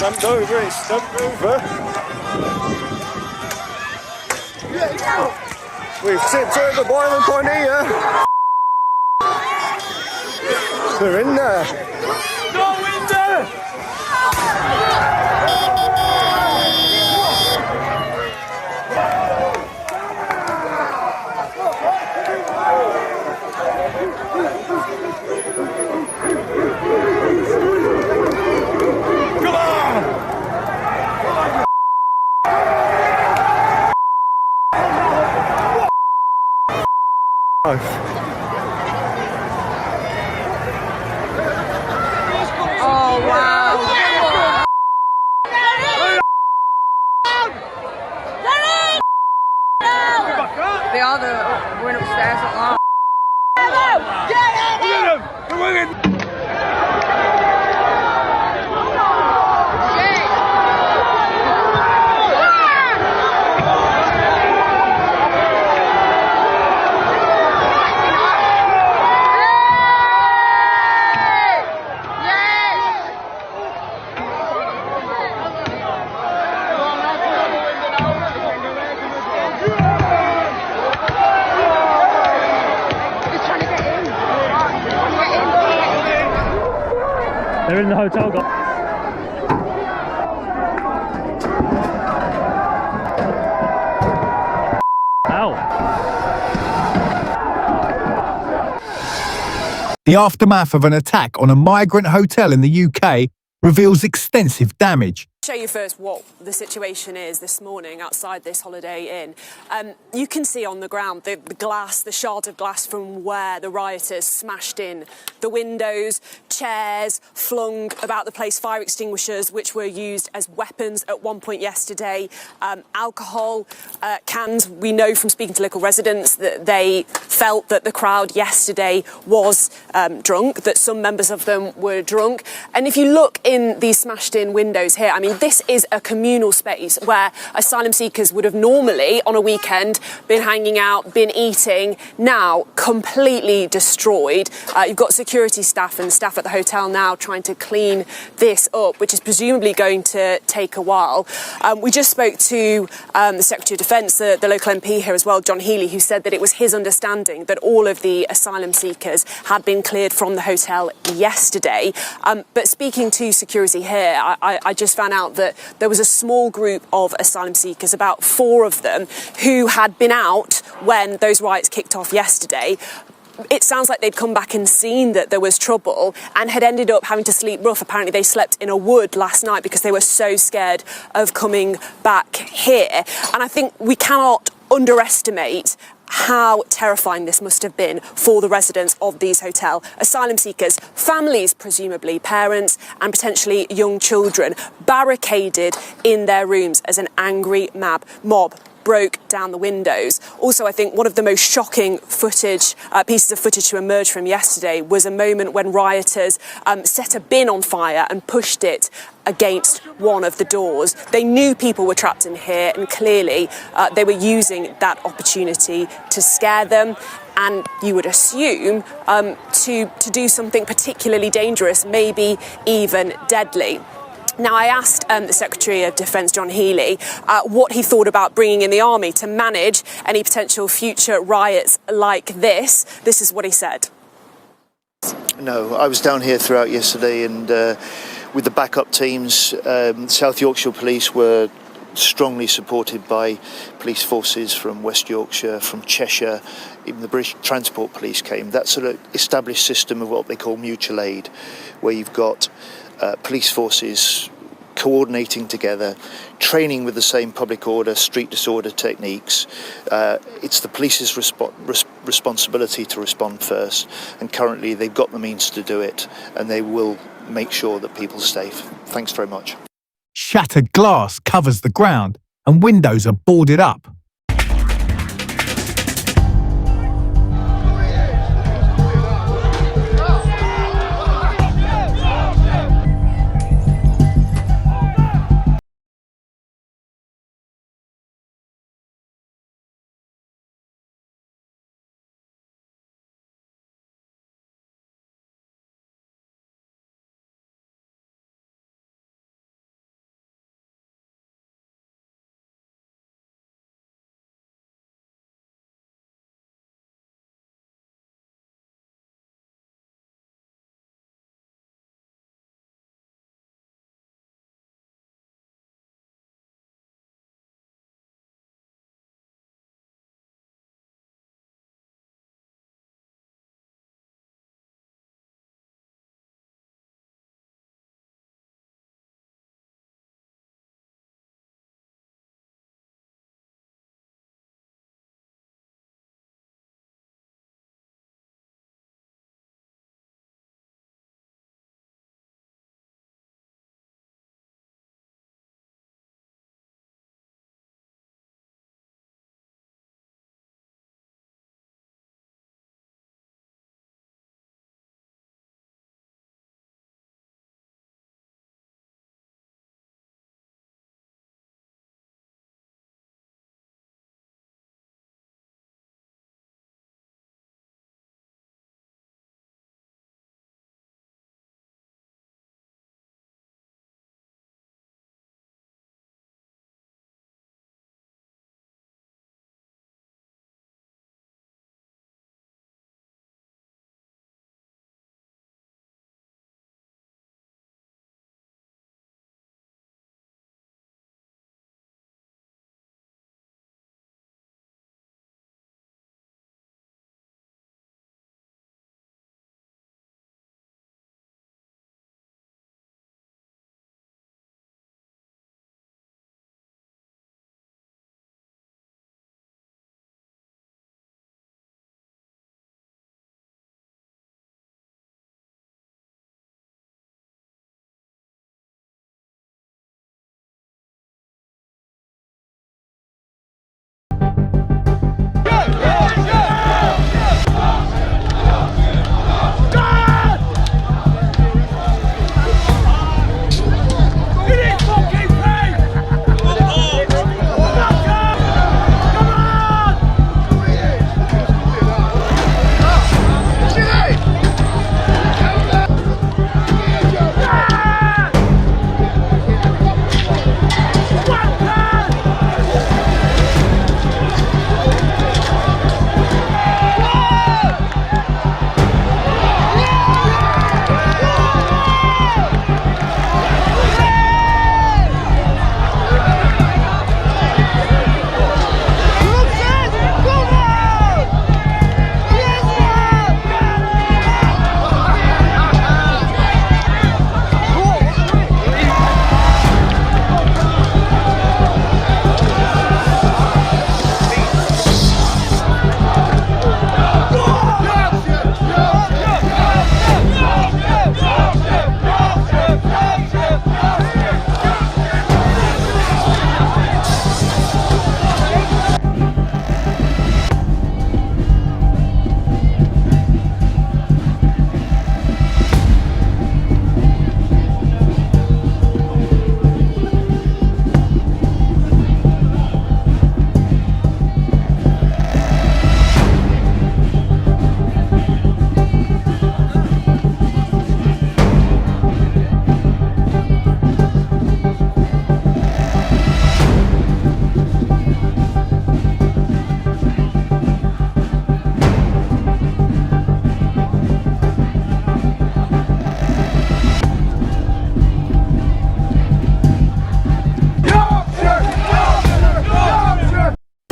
Stumped over, he's stumped over. We've tipped over boiling point here. They're in there. No window! Come on! Oh, wow. They are we're upstairs at last. They're in the hotel. Ow. The aftermath of an attack on a migrant hotel in the UK reveals extensive damage. Show you first what the situation is this morning outside this Holiday Inn. You can see on the ground the glass, the shard of glass from where the rioters smashed in the windows, chairs, flung about the place, fire extinguishers which were used as weapons at one point yesterday, alcohol cans. We know from speaking to local residents that they felt that the crowd yesterday was drunk, that some members of them were drunk. And if you look in these smashed in windows here, I mean, this is a communal space where asylum seekers would have normally, on a weekend, been hanging out, been eating, now completely destroyed. You've got security staff and staff at the hotel now trying to clean this up, which is presumably going to take a while. We just spoke to the Secretary of Defence, the local MP here as well, John Healey, who said that it was his understanding that all of the asylum seekers had been cleared from the hotel yesterday. But speaking to security here, I just found out that there was a small group of asylum seekers, about 4 of them, who had been out when those riots kicked off yesterday. It sounds like they'd come back and seen that there was trouble and had ended up having to sleep rough. Apparently they slept in a wood last night because they were so scared of coming back here. And I think we cannot underestimate how terrifying this must have been for the residents of these hotel. Asylum seekers, families, presumably parents and potentially young children, barricaded in their rooms as an angry mob broke down the windows. Also, I think one of the most shocking pieces of footage to emerge from yesterday was a moment when rioters set a bin on fire and pushed it against one of the doors. They knew people were trapped in here, and clearly they were using that opportunity to scare them, and you would assume to do something particularly dangerous, maybe even deadly. Now, I asked the Secretary of Defence, John Healey, what he thought about bringing in the army to manage any potential future riots like this. This is what he said. No, I was down here throughout yesterday, and with the backup teams, South Yorkshire Police were strongly supported by police forces from West Yorkshire, from Cheshire. Even the British Transport Police came. That sort of established system of what they call mutual aid, where you've got police forces coordinating together, training with the same public order, street disorder techniques. It's the police's responsibility to respond first, and currently they've got the means to do it, and they will make sure that people are safe. Thanks very much. Shattered glass covers the ground and windows are boarded up.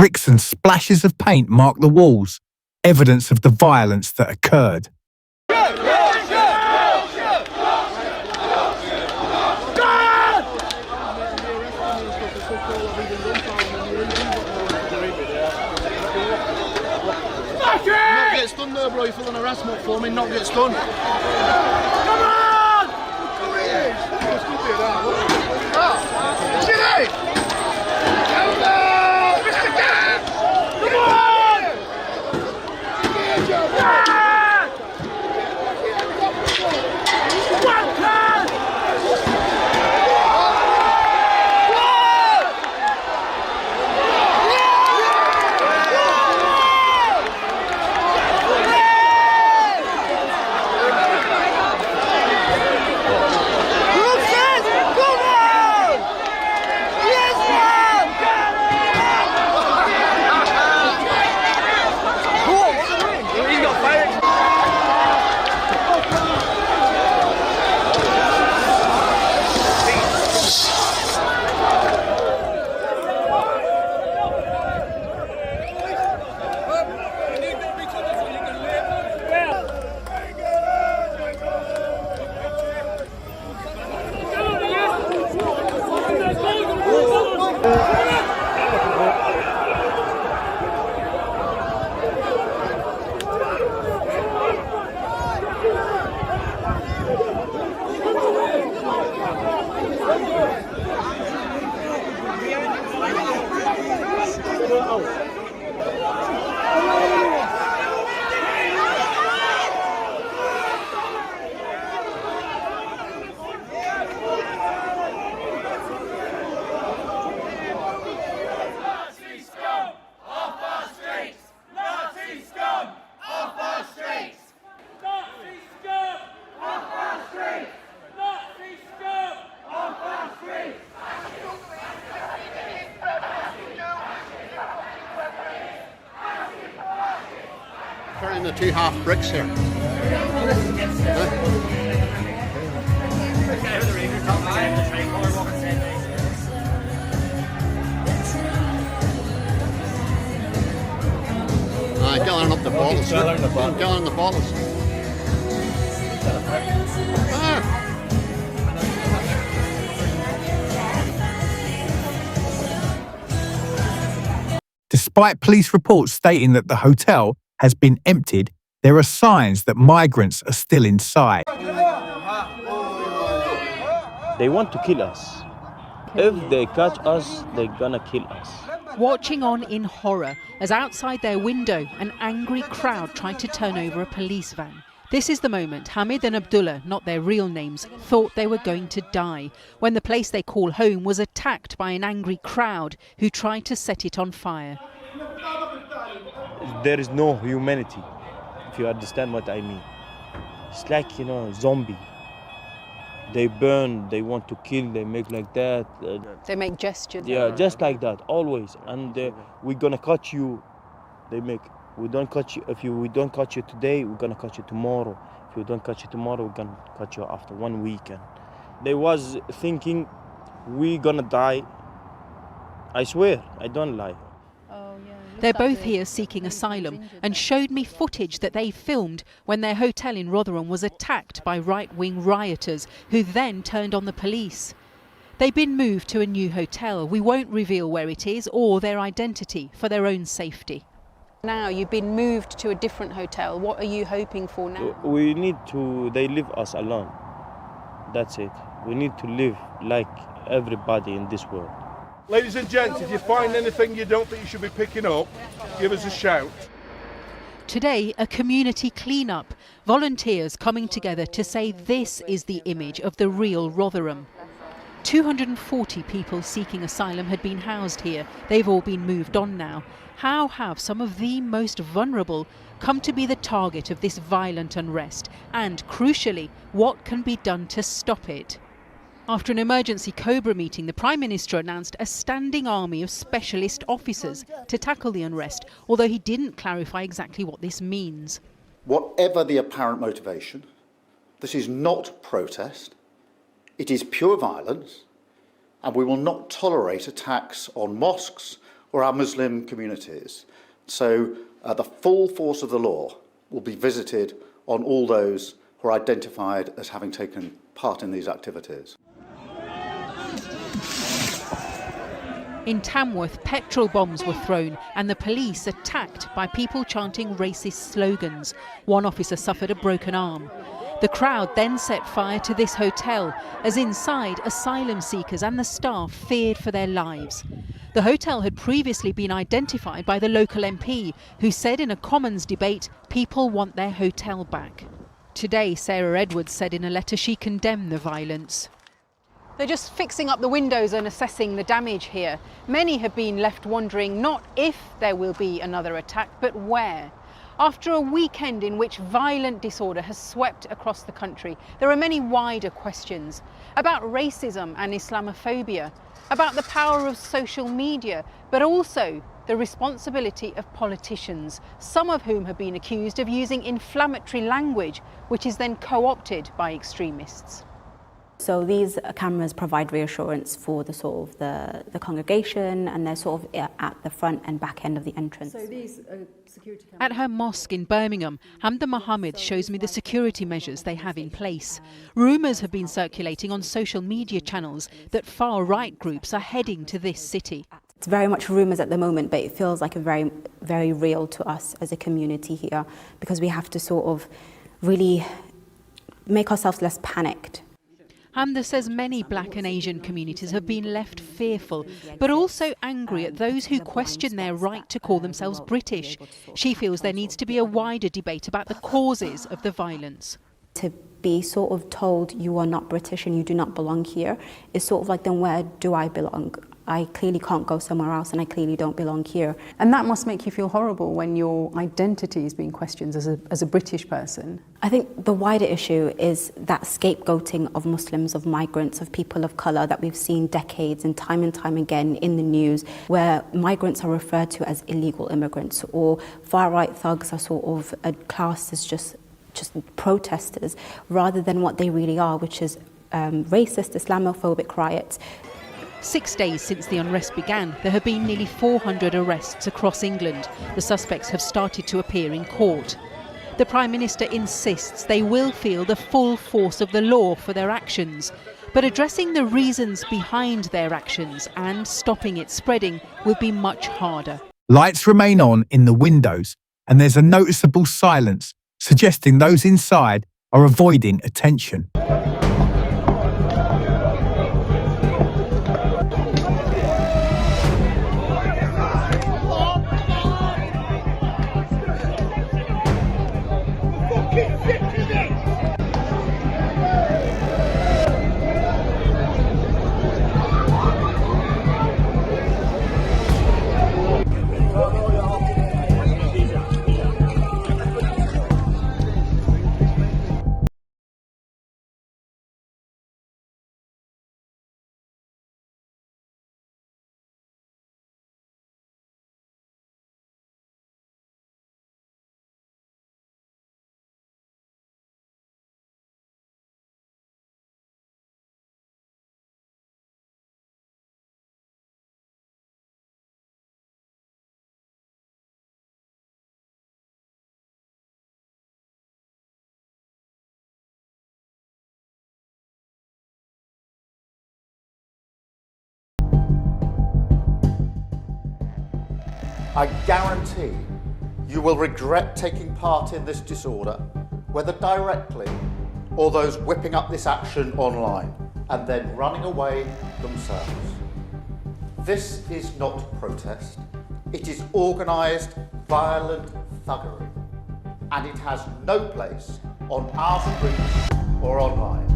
Bricks and splashes of paint mark the walls, evidence of the violence that occurred. Not get stunned there, bro. You're full of harassment for me. Not get stunned. Come on! Jimmy! Come on! Mr. Cat! Come on! One cat! Turning the two half bricks here. Gathering up the bottles. Gathering the bottles. Despite police reports stating that the hotel has been emptied, there are signs that migrants are still inside. They want to kill us. If they catch us, they're gonna kill us. Watching on in horror as outside their window an angry crowd tried to turn over a police van. This is the moment Hamid and Abdullah, not their real names, thought they were going to die when the place they call home was attacked by an angry crowd who tried to set it on fire. There is no humanity, if you understand what I mean. It's like, zombie. They burn, they want to kill, they make like that. They make gestures. Yeah, just like that, always. And we're gonna catch you. They make, we don't catch you, we don't catch you today, we're gonna catch you tomorrow. If we don't catch you tomorrow, we're gonna catch you after 1 week. And they was thinking, we're gonna die. I swear, I don't lie. They're both here seeking asylum and showed me footage that they filmed when their hotel in Rotherham was attacked by right-wing rioters who then turned on the police. They've been moved to a new hotel. We won't reveal where it is or their identity for their own safety. Now you've been moved to a different hotel. What are you hoping for now? We need to, they leave us alone. That's it. We need to live like everybody in this world. Ladies and gents, if you find anything you don't think you should be picking up, give us a shout. Today, a community clean-up. Volunteers coming together to say this is the image of the real Rotherham. 240 people seeking asylum had been housed here. They've all been moved on now. How have some of the most vulnerable come to be the target of this violent unrest? And, crucially, what can be done to stop it? After an emergency Cobra meeting, the Prime Minister announced a standing army of specialist officers to tackle the unrest, although he didn't clarify exactly what this means. Whatever the apparent motivation, this is not protest, it is pure violence, and we will not tolerate attacks on mosques or our Muslim communities. So the full force of the law will be visited on all those who are identified as having taken part in these activities. In Tamworth, petrol bombs were thrown and the police attacked by people chanting racist slogans. One officer suffered a broken arm. The crowd then set fire to this hotel, as inside asylum seekers and the staff feared for their lives. The hotel had previously been identified by the local MP, who said in a Commons debate, people want their hotel back. Today, Sarah Edwards said in a letter she condemned the violence. They're just fixing up the windows and assessing the damage here. Many have been left wondering not if there will be another attack, but where. After a weekend in which violent disorder has swept across the country, there are many wider questions about racism and Islamophobia, about the power of social media, but also the responsibility of politicians, some of whom have been accused of using inflammatory language, which is then co-opted by extremists. So these cameras provide reassurance for the sort of the congregation, and they're sort of at the front and back end of the entrance. So these security cameras. At her mosque in Birmingham, Hamda Mohammed shows me the security measures they have in place. Rumours have been circulating on social media channels that far-right groups are heading to this city. It's very much rumours at the moment, but it feels like a very, very real to us as a community here, because we have to sort of really make ourselves less panicked. Hamda says many black and Asian communities have been left fearful, but also angry at those who question their right to call themselves British. She feels there needs to be a wider debate about the causes of the violence. To be sort of told you are not British and you do not belong here is sort of like, then where do I belong? I clearly can't go somewhere else and I clearly don't belong here. And that must make you feel horrible when your identity is being questioned as a British person. I think the wider issue is that scapegoating of Muslims, of migrants, of people of colour that we've seen decades and time again in the news, where migrants are referred to as illegal immigrants, or far-right thugs are sort of classed as just protesters, rather than what they really are, which is racist, Islamophobic riots. 6 days since the unrest began, there have been nearly 400 arrests across England. The suspects have started to appear in court. The Prime Minister insists they will feel the full force of the law for their actions, but addressing the reasons behind their actions and stopping it spreading will be much harder. Lights remain on in the windows, and there's a noticeable silence, suggesting those inside are avoiding attention. I guarantee you will regret taking part in this disorder, whether directly or those whipping up this action online and then running away themselves. This is not protest. It is organised, violent thuggery, and it has no place on our streets or online.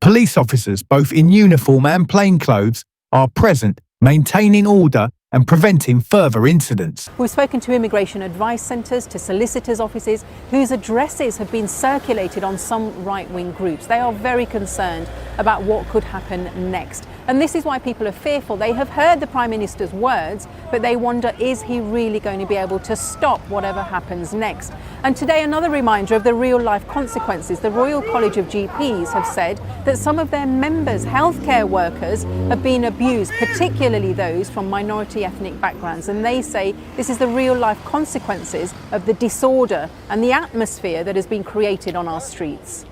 Police officers, both in uniform and plainclothes, are present, maintaining order and preventing further incidents. We've spoken to immigration advice centres, to solicitors' offices, whose addresses have been circulated on some right-wing groups. They are very concerned about what could happen next. And this is why people are fearful. They have heard the Prime Minister's words, but they wonder, is he really going to be able to stop whatever happens next? And today, another reminder of the real-life consequences. The Royal College of GPs have said that some of their members, healthcare workers, have been abused, particularly those from minority ethnic backgrounds. And they say this is the real-life consequences of the disorder and the atmosphere that has been created on our streets.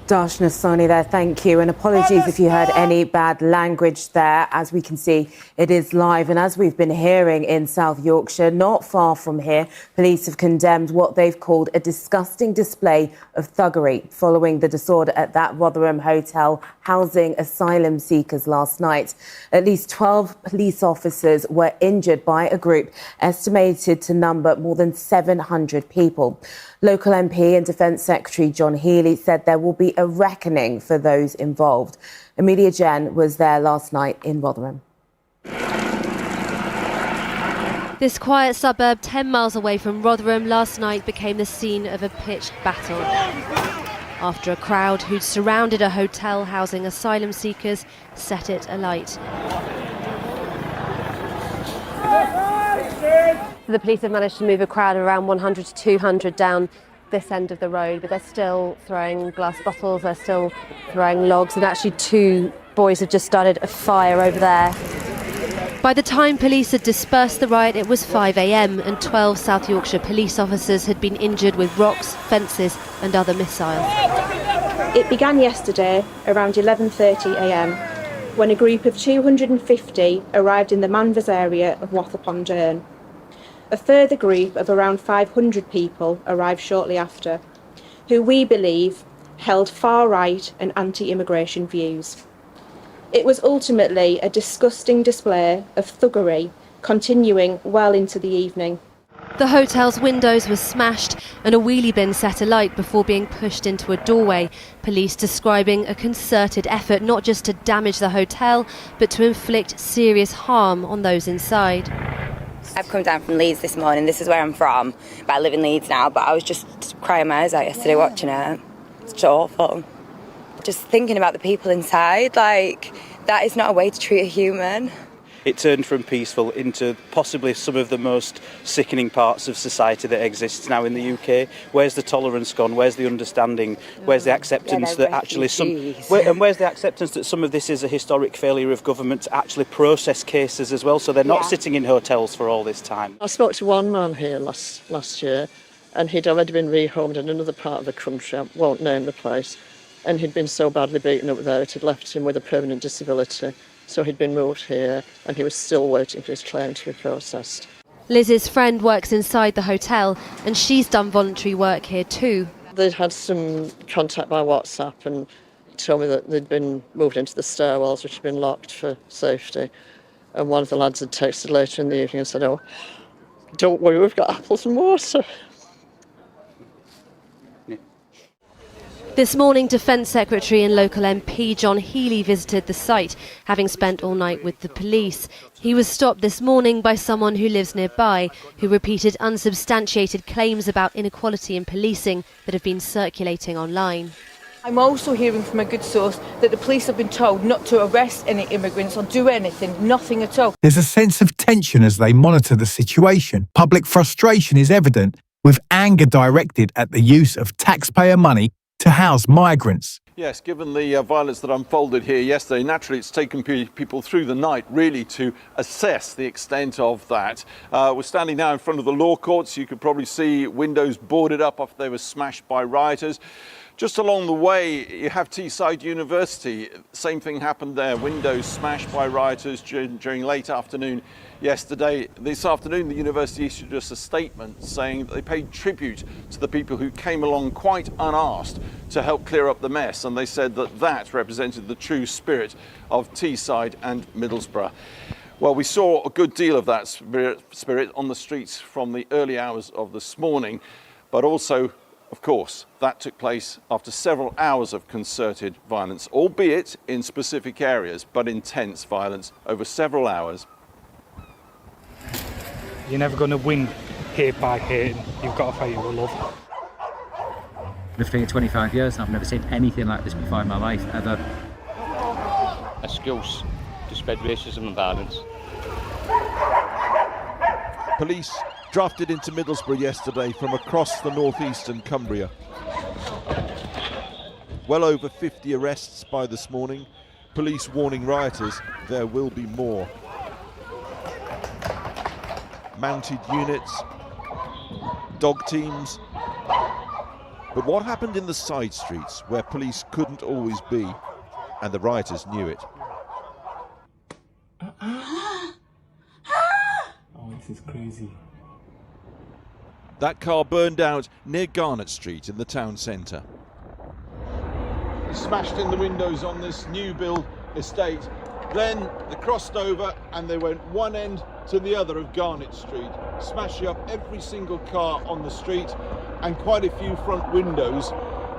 Darshna Soni there, thank you. And apologies if you heard any bad language there. As we can see, it is live. And as we've been hearing in South Yorkshire, not far from here, police have condemned what they've called a disgusting display of thuggery following the disorder at that Rotherham hotel housing asylum seekers last night. At least 12 police officers were injured by a group estimated to number more than 700 people. Local MP and Defence Secretary John Healey said there will be a reckoning for those involved. Amelia Jen was there last night in Rotherham. This quiet suburb 10 miles away from Rotherham last night became the scene of a pitched battle after a crowd who'd surrounded a hotel housing asylum seekers set it alight. The police have managed to move a crowd of around 100 to 200 down this end of the road, but they're still throwing glass bottles, they're still throwing logs, and actually 2 boys have just started a fire over there. By the time police had dispersed the riot, it was 5 a.m. and 12 South Yorkshire police officers had been injured with rocks, fences and other missiles. It began yesterday around 11:30 a.m. when a group of 250 arrived in the Manvers area of Wath-upon-Dearne. A further group of around 500 people arrived shortly after, who we believe held far-right and anti-immigration views. It was ultimately a disgusting display of thuggery, continuing well into the evening. The hotel's windows were smashed and a wheelie bin set alight before being pushed into a doorway. Police describing a concerted effort not just to damage the hotel, but to inflict serious harm on those inside. I've come down from Leeds this morning. This is where I'm from, but I live in Leeds now. But I was just crying my eyes out yesterday watching it. It's awful. Just thinking about the people inside, like, that is not a way to treat a human. It turned from peaceful into possibly some of the most sickening parts of society that exists now in the UK. Where's the tolerance gone? Where's the understanding? Where's the acceptance that actually where's the acceptance that some of this is a historic failure of government to actually process cases as well, so they're not sitting in hotels for all this time? I spoke to one man here last year, and he'd already been rehomed in another part of the country. I won't name the place, and he'd been so badly beaten up there it had left him with a permanent disability. So he'd been moved here and he was still waiting for his claim to be processed. Liz's friend works inside the hotel and she's done voluntary work here too. They'd had some contact by WhatsApp and told me that they'd been moved into the stairwells, which had been locked for safety. And one of the lads had texted later in the evening and said, "Oh, don't worry, we've got apples and water." This morning, Defence Secretary and local MP John Healey visited the site, having spent all night with the police. He was stopped this morning by someone who lives nearby, who repeated unsubstantiated claims about inequality in policing that have been circulating online. I'm also hearing from a good source that the police have been told not to arrest any immigrants or do anything, nothing at all. There's a sense of tension as they monitor the situation. Public frustration is evident, with anger directed at the use of taxpayer money to house migrants. Yes, given the violence that unfolded here yesterday, naturally it's taken people through the night really to assess the extent of that. We're standing now in front of the law courts. You could probably see windows boarded up after they were smashed by rioters. Just along the way, you have Teesside University. Same thing happened there. Windows smashed by rioters during late afternoon yesterday. This afternoon, the university issued us a statement saying that they paid tribute to the people who came along quite unasked to help clear up the mess. And they said that that represented the true spirit of Teesside and Middlesbrough. Well, we saw a good deal of that spirit on the streets from the early hours of this morning, but also Of course, that took place after several hours of concerted violence, albeit in specific areas, but intense violence over several hours. You're never going to win hate by hating. You've got to fight it with love. Lived here 25 years and I've never seen anything like this before in my life, ever. Excuse to spread racism and violence. Police drafted into Middlesbrough yesterday from across the northeastern Cumbria. Well over 50 arrests by this morning. Police warning rioters there will be more. Mounted units, dog teams. But what happened in the side streets where police couldn't always be, and the rioters knew it? Oh, this is crazy. That car burned out near Garnett Street in the town centre. Smashed in the windows on this new build estate. Then they crossed over and they went one end to the other of Garnett Street, smashing up every single car on the street and quite a few front windows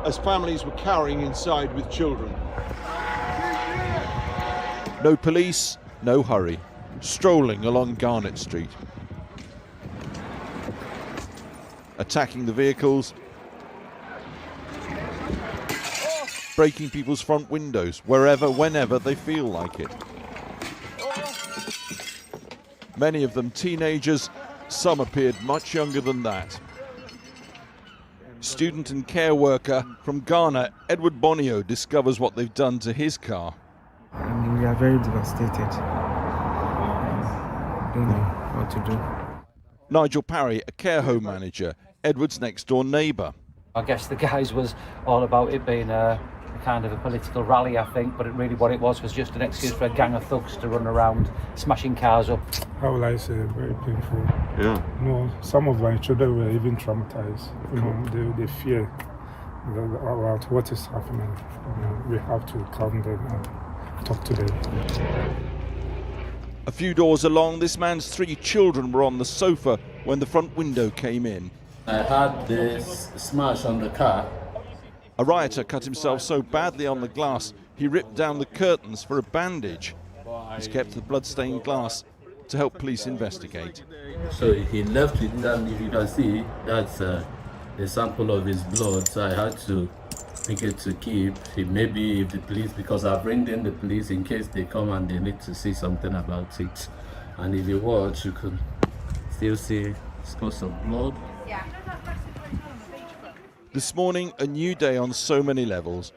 as families were cowering inside with children. No police, no hurry, strolling along Garnett Street. Attacking the vehicles, breaking people's front windows wherever, whenever they feel like it. Many of them teenagers, some appeared much younger than that. Student and care worker from Ghana, Edward Bonio, discovers what they've done to his car. We are very devastated. Don't know what to do. Nigel Parry, a care home manager, Edward's next door neighbour. I guess the guys was all about it being a kind of a political rally, I think, but really what it was just an excuse for a gang of thugs to run around smashing cars up. How will I say, very painful. Yeah. You know, some of my children were even traumatized. You know, they fear about what is happening. You know, we have to calm them and talk to them. A few doors along, this man's 3 children were on the sofa when the front window came in. I had this smash on the car. A rioter cut himself so badly on the glass, he ripped down the curtains for a bandage. He's kept the blood-stained glass to help police investigate. So he left it, and if you can see, that's a sample of his blood, so I had to pick it to keep. Maybe if the police, because I bring in the police in case they come and they need to see something about it. And if you watch, you can still see spots of blood. This morning, a new day on so many levels.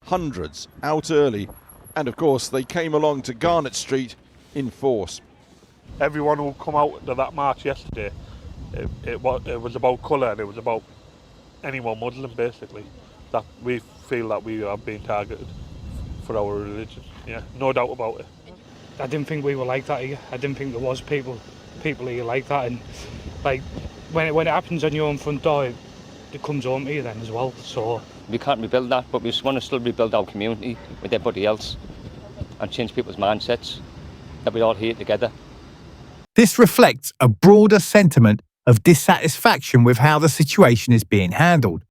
Hundreds out early, and of course they came along to Garnett Street in force. Everyone who come out to that march yesterday, it was about colour and it was about anyone Muslim, basically. That we feel that we are being targeted for our religion. Yeah, no doubt about it. I didn't think we were like that here. I didn't think there was people here like that, and like when it happens on your own front door, it comes home to you then as well. So We can't rebuild that, but we just want to still rebuild our community with everybody else and change people's mindsets, that we're all here together. This reflects a broader sentiment of dissatisfaction with how the situation is being handled.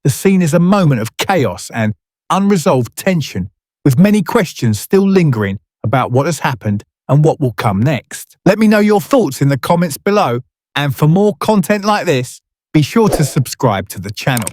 The scene is a moment of chaos and unresolved tension with many questions still lingering about what has happened and what will come next. Let me know your thoughts in the comments below, and for more content like this, be sure to subscribe to the channel.